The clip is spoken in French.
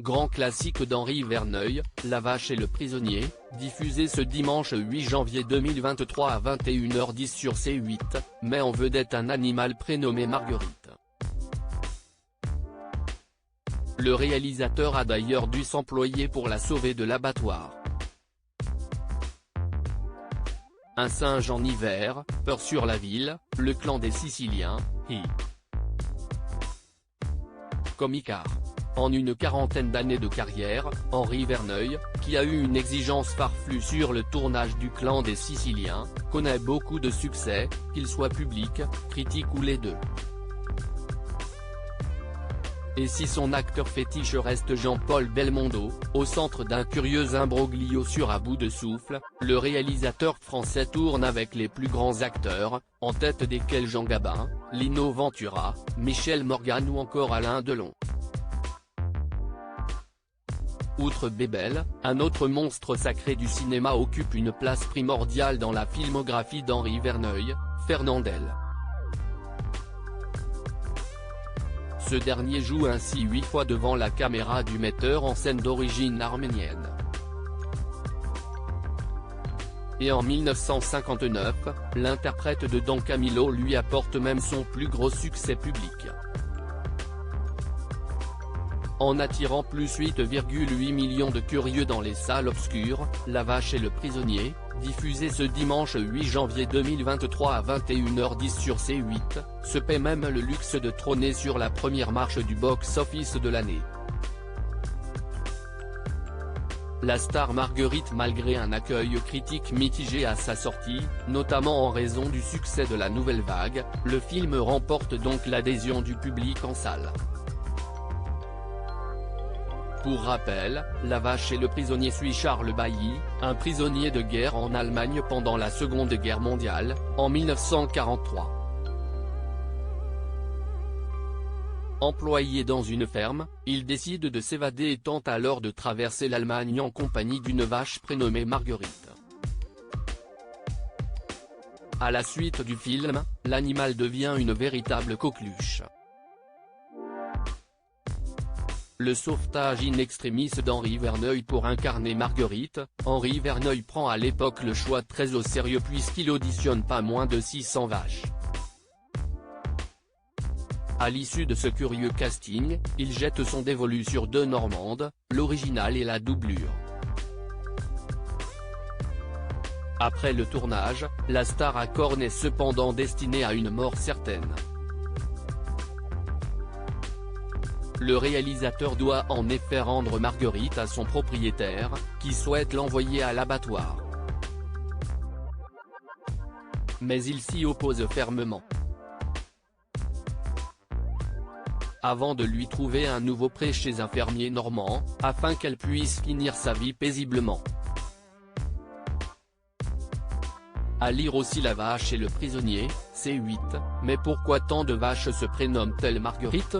Grand classique d'Henri Verneuil, La Vache et le Prisonnier, diffusé ce dimanche 8 janvier 2023 à 21h10 sur C8, met en vedette un animal prénommé Marguerite. Le réalisateur a d'ailleurs dû s'employer pour la sauver de l'abattoir. Un singe en hiver, peur sur la ville, le clan des Siciliens, comme Icare. En une quarantaine d'années de carrière, Henri Verneuil, qui a eu une exigence farfelue sur le tournage du clan des Siciliens, connaît beaucoup de succès, qu'il soit public, critique ou les deux. Et si son acteur fétiche reste Jean-Paul Belmondo, au centre d'un curieux imbroglio sur à bout de souffle, le réalisateur français tourne avec les plus grands acteurs, en tête desquels Jean Gabin, Lino Ventura, Michel Morgan ou encore Alain Delon. Outre Bébel, un autre monstre sacré du cinéma occupe une place primordiale dans la filmographie d'Henri Verneuil, Fernandel. Ce dernier joue ainsi 8 fois devant la caméra du metteur en scène d'origine arménienne. Et en 1959, l'interprète de Don Camillo lui apporte même son plus gros succès public. En attirant plus 8,8 millions de curieux dans les salles obscures, La Vache et le Prisonnier, diffusé ce dimanche 8 janvier 2023 à 21h10 sur C8, se paie même le luxe de trôner sur la première marche du box-office de l'année. La star Marguerite, malgré un accueil critique mitigé à sa sortie, notamment en raison du succès de la nouvelle vague, le film remporte donc l'adhésion du public en salle. Pour rappel, La Vache et le Prisonnier suit Charles Bailly, un prisonnier de guerre en Allemagne pendant la Seconde Guerre mondiale, en 1943. Employé dans une ferme, il décide de s'évader et tente alors de traverser l'Allemagne en compagnie d'une vache prénommée Marguerite. À la suite du film, l'animal devient une véritable coqueluche. Le sauvetage in extremis d'Henri Verneuil pour incarner Marguerite. Henri Verneuil prend à l'époque le choix très au sérieux puisqu'il auditionne pas moins de 600 vaches. À l'issue de ce curieux casting, il jette son dévolu sur deux Normandes, l'original et la doublure. Après le tournage, la star à cornes est cependant destinée à une mort certaine. Le réalisateur doit en effet rendre Marguerite à son propriétaire, qui souhaite l'envoyer à l'abattoir. Mais il s'y oppose fermement. Avant de lui trouver un nouveau prêt chez un fermier normand, afin qu'elle puisse finir sa vie paisiblement. À lire aussi La Vache et le Prisonnier, C8, mais pourquoi tant de vaches se prénomment-elles Marguerite ?